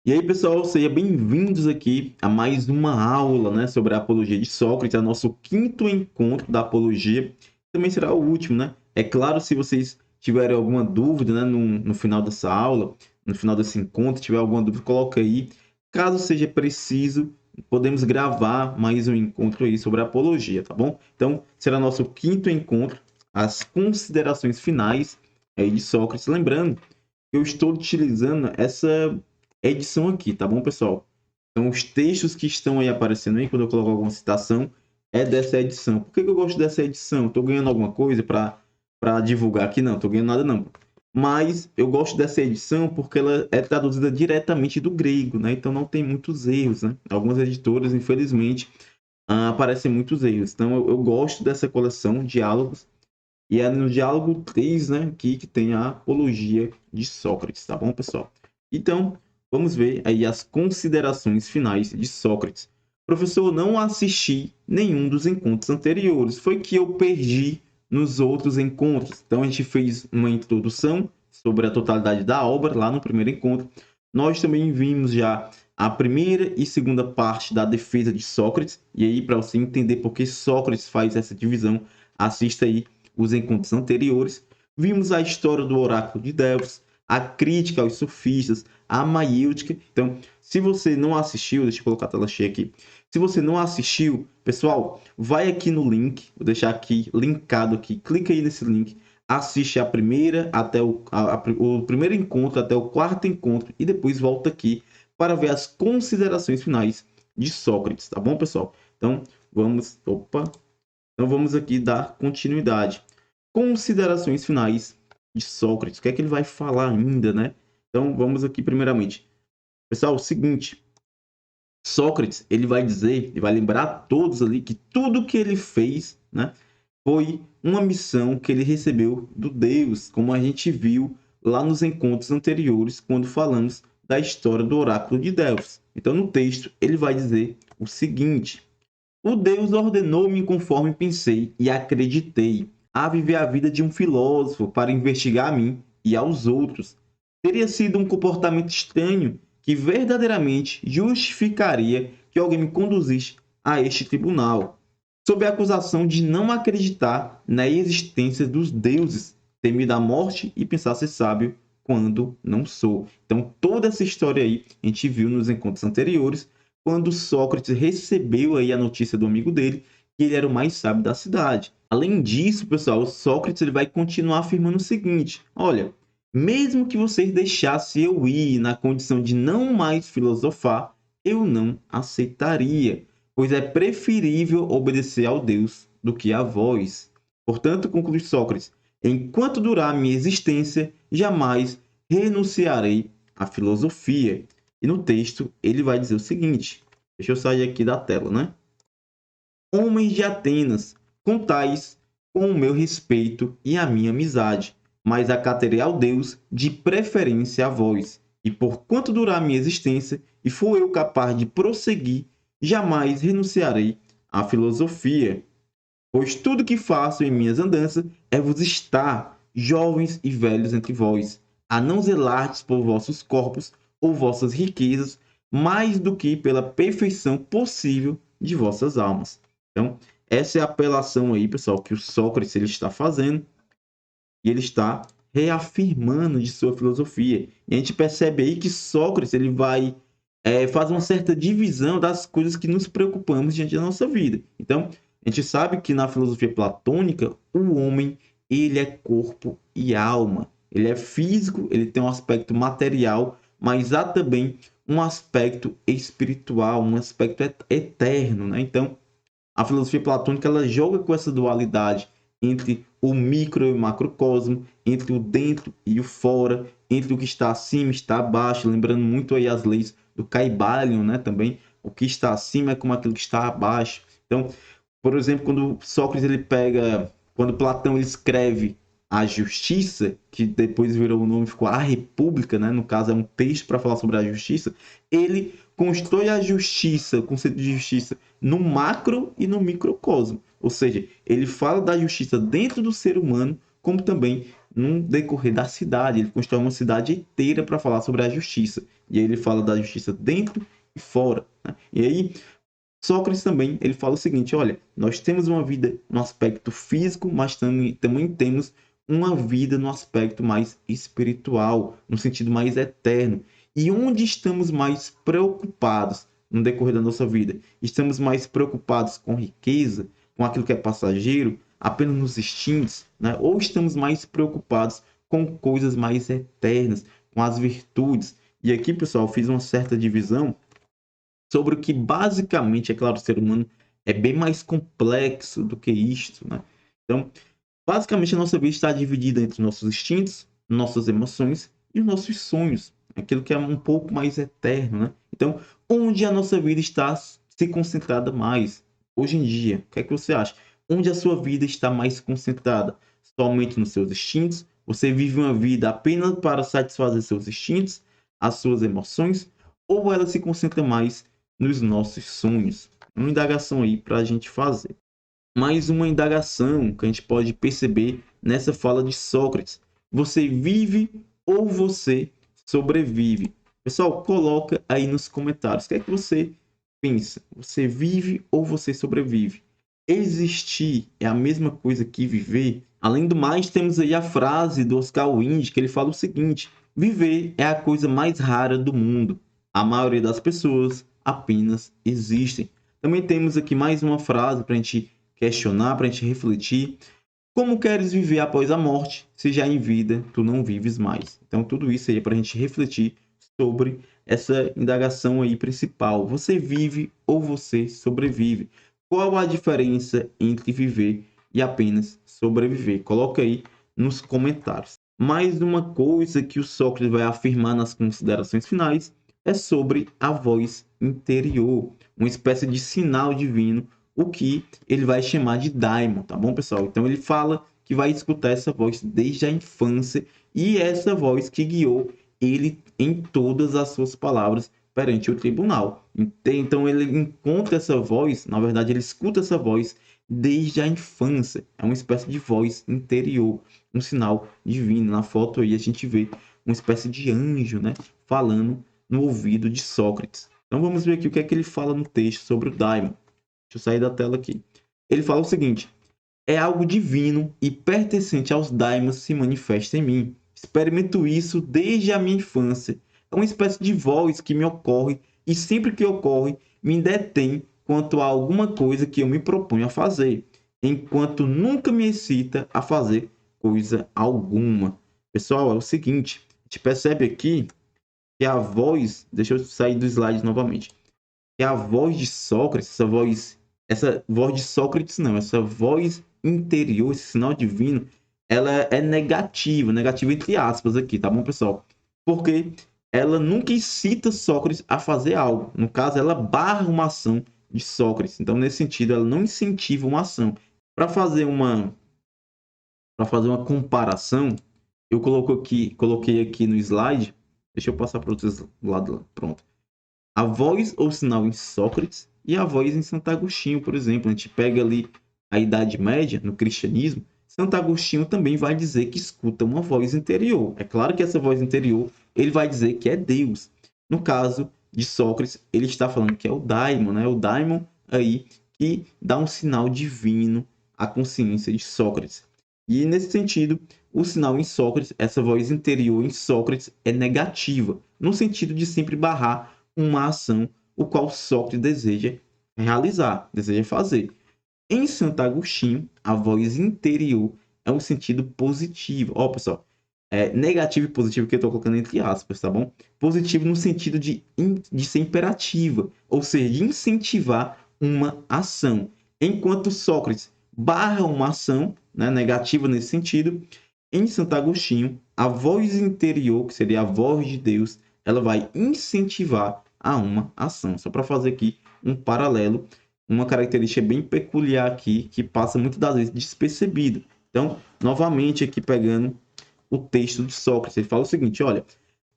E aí, pessoal, sejam bem-vindos aqui a mais uma aula, né, sobre a apologia de Sócrates, é o nosso quinto encontro da apologia, também será o último, né? É claro, se vocês tiverem alguma dúvida, né, no final dessa aula, no final desse encontro, tiver alguma dúvida, coloca aí. Caso seja preciso, podemos gravar mais um encontro aí sobre a apologia, tá bom? Então, será nosso quinto encontro, as considerações finais aí de Sócrates. Lembrando, eu estou utilizando essa edição aqui, tá bom, pessoal? Então, os textos que estão aí aparecendo aí, quando eu coloco alguma citação, é dessa edição. Por que eu gosto dessa edição? Estou ganhando alguma coisa para divulgar aqui? Não, estou ganhando nada não. Mas eu gosto dessa edição porque ela é traduzida diretamente do grego, né? Então não tem muitos erros, né? Algumas editoras, infelizmente, aparecem muitos erros. Então eu gosto dessa coleção, Diálogos, e é no diálogo 3, né, aqui que tem a apologia de Sócrates, tá bom, pessoal? Então, vamos ver aí as considerações finais de Sócrates. Professor, não assisti nenhum dos encontros anteriores. Foi que eu perdi nos outros encontros. Então, a gente fez uma introdução sobre a totalidade da obra lá no primeiro encontro. Nós também vimos já a primeira e segunda parte da defesa de Sócrates. E aí, para você entender por que Sócrates faz essa divisão, assista aí os encontros anteriores. Vimos a história do oráculo de Delfos, a crítica aos sofistas, a maiêutica. Então, se você não assistiu, deixa eu colocar a tela cheia aqui. Se você não assistiu, pessoal, vai aqui no link, vou deixar aqui linkado aqui, clica aí nesse link, assiste a primeira até o primeiro encontro até o quarto encontro e depois volta aqui para ver as considerações finais de Sócrates, tá bom, pessoal? Então, vamos aqui dar continuidade. Considerações finais de Sócrates. O que é que ele vai falar ainda, né? Então, vamos aqui primeiramente. Pessoal, o seguinte. Sócrates, ele vai dizer, ele vai lembrar a todos ali que tudo que ele fez, né, foi uma missão que ele recebeu do Deus, como a gente viu lá nos encontros anteriores, quando falamos da história do oráculo de Delfos. Então, no texto, ele vai dizer o seguinte: o Deus ordenou-me conforme pensei e acreditei a viver a vida de um filósofo para investigar a mim e aos outros. Teria sido um comportamento estranho que verdadeiramente justificaria que alguém me conduzisse a este tribunal, sob a acusação de não acreditar na existência dos deuses, temer da morte e pensar ser sábio quando não sou. Então, toda essa história aí a gente viu nos encontros anteriores, quando Sócrates recebeu aí a notícia do amigo dele que ele era o mais sábio da cidade. Além disso, pessoal, Sócrates ele vai continuar afirmando o seguinte: olha, mesmo que vocês deixassem eu ir na condição de não mais filosofar, eu não aceitaria, pois é preferível obedecer ao Deus do que a vós. Portanto, conclui Sócrates, enquanto durar a minha existência, jamais renunciarei à filosofia. E no texto ele vai dizer o seguinte, deixa eu sair aqui da tela, né? Homens de Atenas, contais com o meu respeito e a minha amizade, mas acatarei ao Deus de preferência a vós, e por quanto durar a minha existência, e for eu capaz de prosseguir, jamais renunciarei à filosofia. Pois tudo que faço em minhas andanças é vos estar, jovens e velhos entre vós, a não zelardes por vossos corpos ou vossas riquezas, mais do que pela perfeição possível de vossas almas. Então, essa é a apelação aí, pessoal, que o Sócrates ele está fazendo, e ele está reafirmando de sua filosofia. E a gente percebe aí que Sócrates ele vai fazer uma certa divisão das coisas que nos preocupamos diante da nossa vida. Então, a gente sabe que na filosofia platônica, o homem ele é corpo e alma. Ele é físico, ele tem um aspecto material, mas há também um aspecto espiritual, um aspecto eterno, né? Então, a filosofia platônica ela joga com essa dualidade entre o micro e o macrocosmo, entre o dentro e o fora, entre o que está acima e está abaixo, lembrando muito aí as leis do Caibalion, né, também, o que está acima é como aquilo que está abaixo. Então, por exemplo, quando Sócrates ele pega, quando Platão ele escreve a Justiça, que depois virou o nome, ficou a República, né? No caso é um texto para falar sobre a justiça, ele constrói a justiça, o conceito de justiça, no macro e no microcosmo. Ou seja, ele fala da justiça dentro do ser humano, como também no decorrer da cidade. Ele constrói uma cidade inteira para falar sobre a justiça. E aí ele fala da justiça dentro e fora, né? E aí Sócrates também, ele fala o seguinte, olha, nós temos uma vida no aspecto físico, mas também temos uma vida no aspecto mais espiritual, no sentido mais eterno. E onde estamos mais preocupados no decorrer da nossa vida? Estamos mais preocupados com riqueza, com aquilo que é passageiro, apenas nos instintos, né? Ou estamos mais preocupados com coisas mais eternas, com as virtudes? E aqui, pessoal, eu fiz uma certa divisão sobre o que basicamente, é claro, o ser humano é bem mais complexo do que isto, né? Então, basicamente, a nossa vida está dividida entre nossos instintos, nossas emoções e os nossos sonhos, aquilo que é um pouco mais eterno, né? Então, onde a nossa vida está se concentrada mais hoje em dia? O que é que você acha? Onde a sua vida está mais concentrada? Somente nos seus instintos? Você vive uma vida apenas para satisfazer seus instintos, as suas emoções? Ou ela se concentra mais nos nossos sonhos? Uma indagação aí para a gente fazer. Mais uma indagação que a gente pode perceber nessa fala de Sócrates. Você vive ou você sobrevive? Pessoal, coloca aí nos comentários. O que é que você pensa? Você vive ou você sobrevive? Existir é a mesma coisa que viver? Além do mais, temos aí a frase do Oscar Wilde, que ele fala o seguinte: viver é a coisa mais rara do mundo. A maioria das pessoas apenas existem. Também temos aqui mais uma frase para a gente questionar, para a gente refletir. Como queres viver após a morte, se já em vida tu não vives mais? Então, tudo isso aí é para a gente refletir sobre essa indagação aí principal. Você vive ou você sobrevive? Qual a diferença entre viver e apenas sobreviver? Coloca aí nos comentários. Mais uma coisa que o Sócrates vai afirmar nas considerações finais é sobre a voz interior, uma espécie de sinal divino, o que ele vai chamar de daimon, tá bom, pessoal? Então ele fala que vai escutar essa voz desde a infância e essa voz que guiou ele em todas as suas palavras perante o tribunal. Então ele encontra essa voz, na verdade ele escuta essa voz desde a infância. É uma espécie de voz interior, um sinal divino. Na foto aí a gente vê uma espécie de anjo, né, falando no ouvido de Sócrates. Então vamos ver aqui o que é que ele fala no texto sobre o daimon. Deixa eu sair da tela aqui. Ele fala o seguinte: é algo divino e pertencente aos daimons se manifesta em mim. Experimento isso desde a minha infância. É uma espécie de voz que me ocorre e sempre que ocorre me detém quanto a alguma coisa que eu me proponho a fazer, enquanto nunca me excita a fazer coisa alguma. Pessoal, é o seguinte, a gente percebe aqui que a voz, deixa eu sair do slide novamente, que a voz de Sócrates, essa voz de Sócrates não, essa voz interior, esse sinal divino, ela é negativa, negativa entre aspas aqui, tá bom, pessoal? Porque ela nunca incita Sócrates a fazer algo. No caso, ela barra uma ação de Sócrates. Então, nesse sentido, ela não incentiva uma ação. Para fazer uma comparação, eu coloquei aqui no slide, deixa eu passar para o outro lado lá, pronto. A voz ou sinal em Sócrates e a voz em Santo Agostinho, por exemplo. A gente pega ali a Idade Média, no cristianismo, Santo Agostinho também vai dizer que escuta uma voz interior. É claro que essa voz interior, ele vai dizer que é Deus. No caso de Sócrates, ele está falando que é o daimon, né? O daimon aí que dá um sinal divino à consciência de Sócrates. E nesse sentido, o sinal em Sócrates, essa voz interior em Sócrates é negativa, no sentido de sempre barrar uma ação o qual Sócrates deseja realizar, deseja fazer. Em Santo Agostinho, a voz interior é um sentido positivo. Ó, pessoal, negativo e positivo que eu estou colocando entre aspas, tá bom? Positivo no sentido de ser imperativa, ou seja, de incentivar uma ação. Enquanto Sócrates barra uma ação, né, negativa nesse sentido, em Santo Agostinho, a voz interior, que seria a voz de Deus, ela vai incentivar a uma ação. Só para fazer aqui um paralelo, uma característica bem peculiar aqui, que passa muitas das vezes despercebido. Então, novamente aqui pegando o texto de Sócrates, ele fala o seguinte, olha,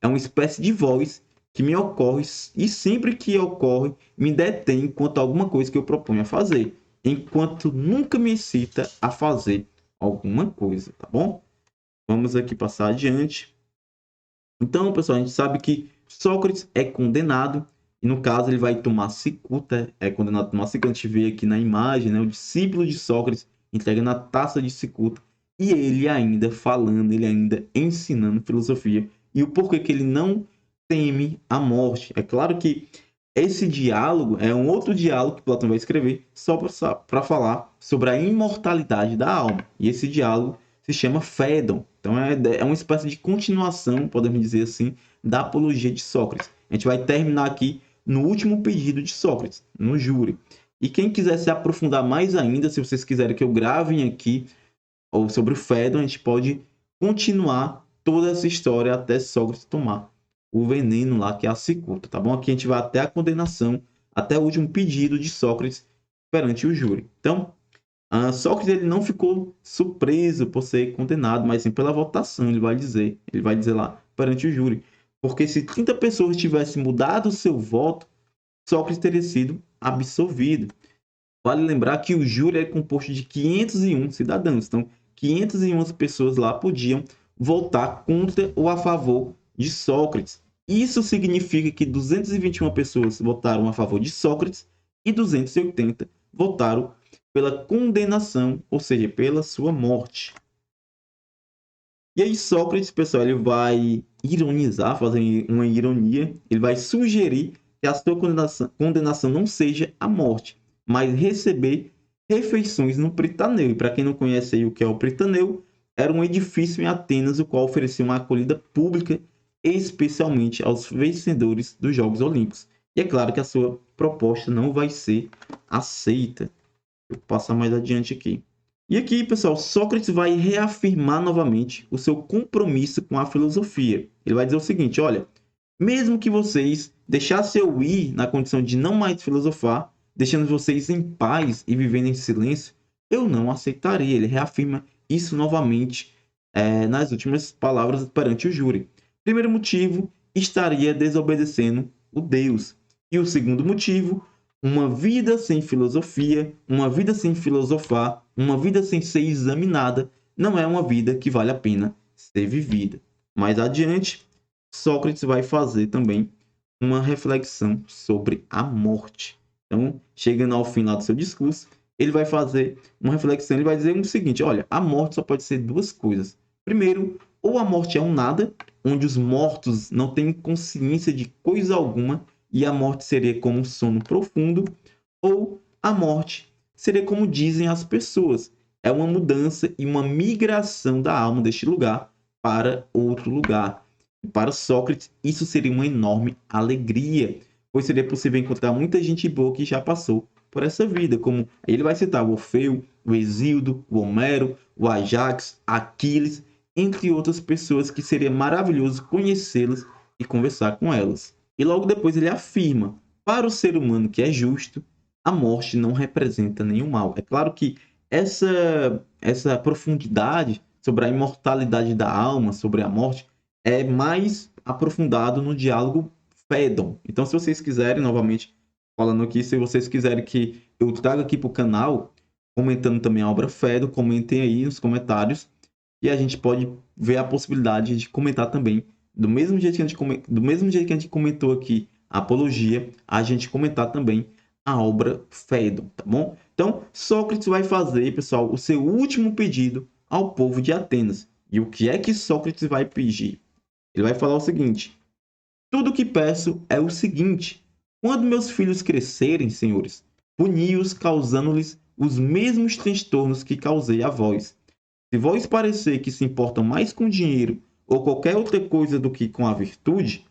é uma espécie de voz que me ocorre e sempre que ocorre me detém quanto a alguma coisa que eu proponho a fazer, enquanto nunca me excita a fazer alguma coisa, tá bom? Vamos aqui passar adiante. Então, pessoal, a gente sabe que Sócrates é condenado, e no caso ele vai tomar cicuta, é condenado a tomar cicuta. A gente vê aqui na imagem, né, o discípulo de Sócrates entregando a taça de cicuta, e ele ainda falando, ele ainda ensinando filosofia, e o porquê que ele não teme a morte. É claro que esse diálogo é um outro diálogo que Platão vai escrever só para falar sobre a imortalidade da alma, e esse diálogo se chama Fédon. Então é uma espécie de continuação, podemos dizer assim, da apologia de Sócrates. A gente vai terminar aqui no último pedido de Sócrates, no júri. E quem quiser se aprofundar mais ainda, se vocês quiserem que eu grave aqui ou sobre o Fédon, a gente pode continuar toda essa história até Sócrates tomar o veneno lá, que é a cicuta, tá bom? Aqui a gente vai até a condenação, até o último pedido de Sócrates perante o júri. Então, Sócrates ele não ficou surpreso por ser condenado, mas sim pela votação, ele vai dizer lá perante o júri. Porque se 30 pessoas tivessem mudado o seu voto, Sócrates teria sido absolvido. Vale lembrar que o júri é composto de 501 cidadãos, então 501 pessoas lá podiam votar contra ou a favor de Sócrates. Isso significa que 221 pessoas votaram a favor de Sócrates e 280 votaram pela condenação, ou seja, pela sua morte. E aí Sócrates, pessoal, ele vai ironizar, fazer uma ironia, ele vai sugerir que a sua condenação não seja a morte, mas receber refeições no Pritaneu. E para quem não conhece aí o que é o Pritaneu, era um edifício em Atenas, o qual oferecia uma acolhida pública, especialmente aos vencedores dos Jogos Olímpicos. E é claro que a sua proposta não vai ser aceita. Vou passar mais adiante aqui. E aqui, pessoal, Sócrates vai reafirmar novamente o seu compromisso com a filosofia. Ele vai dizer o seguinte: olha, mesmo que vocês deixassem eu ir na condição de não mais filosofar, deixando vocês em paz e vivendo em silêncio, eu não aceitaria. Ele reafirma isso novamente nas últimas palavras perante o júri. Primeiro motivo, estaria desobedecendo o Deus. E o segundo motivo, uma vida sem filosofia, uma vida sem filosofar, uma vida sem ser examinada, não é uma vida que vale a pena ser vivida. Mais adiante, Sócrates vai fazer também uma reflexão sobre a morte. Então, chegando ao final do seu discurso, ele vai fazer uma reflexão, ele vai dizer o seguinte: olha, a morte só pode ser duas coisas. Primeiro, ou a morte é um nada, onde os mortos não têm consciência de coisa alguma, e a morte seria como um sono profundo, ou a morte seria como dizem as pessoas, é uma mudança e uma migração da alma deste lugar para outro lugar. E para Sócrates, isso seria uma enorme alegria, pois seria possível encontrar muita gente boa que já passou por essa vida, como ele vai citar o Orfeu, o Hesíodo, o Homero, o Ajax, Aquiles, entre outras pessoas que seria maravilhoso conhecê-las e conversar com elas. E logo depois ele afirma: para o ser humano que é justo, a morte não representa nenhum mal. É claro que essa profundidade sobre a imortalidade da alma, sobre a morte, é mais aprofundado no diálogo Fédon. Então, se vocês quiserem, novamente falando aqui, se vocês quiserem que eu traga aqui para o canal, comentando também a obra Fédon, comentem aí nos comentários, e a gente pode ver a possibilidade de comentar também do mesmo jeito que a gente comentou aqui a apologia, a gente comentar também a obra Fédon, tá bom? Então, Sócrates vai fazer, pessoal, o seu último pedido ao povo de Atenas. E o que é que Sócrates vai pedir? Ele vai falar o seguinte: tudo o que peço é o seguinte: quando meus filhos crescerem, senhores, puni-os causando-lhes os mesmos transtornos que causei a vós. Se vós parecer que se importam mais com dinheiro ou qualquer outra coisa do que com a virtude,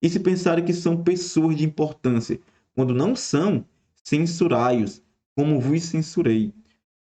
e se pensarem que são pessoas de importância, quando não são, censurai-os, como vos censurei,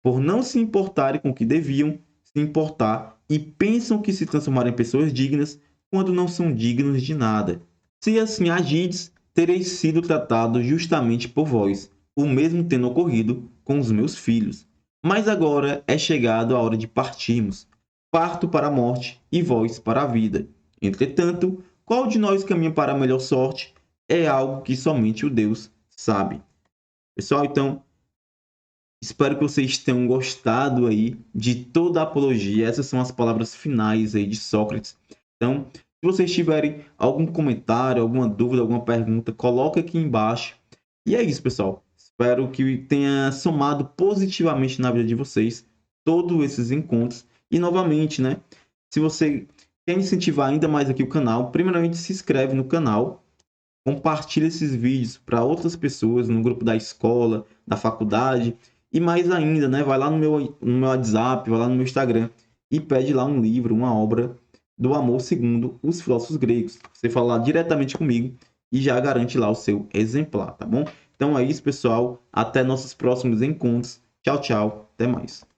por não se importarem com o que deviam se importar e pensam que se transformarem em pessoas dignas, quando não são dignos de nada. Se assim agides, tereis sido tratado justamente por vós, o mesmo tendo ocorrido com os meus filhos. Mas agora é chegado a hora de partirmos. Parto para a morte e vós para a vida. Entretanto, qual de nós caminha para a melhor sorte é algo que somente o Deus sabe. Pessoal, então, Espero que vocês tenham gostado aí de toda a apologia. Essas são as palavras finais aí de Sócrates. Então, se vocês tiverem algum comentário, alguma dúvida, alguma pergunta, coloque aqui embaixo. E é isso, pessoal. Espero que tenha somado positivamente na vida de vocês todos esses encontros. E novamente, né? Se você quer incentivar ainda mais aqui o canal, primeiramente se inscreve no canal, compartilha esses vídeos para outras pessoas no grupo da escola, da faculdade e mais ainda, né, vai lá no meu WhatsApp, vai lá no meu Instagram e pede lá um livro, uma obra do amor segundo os filósofos gregos. Você fala lá diretamente comigo e já garante lá o seu exemplar, tá bom? Então é isso, pessoal. Até nossos próximos encontros. Tchau, tchau. Até mais.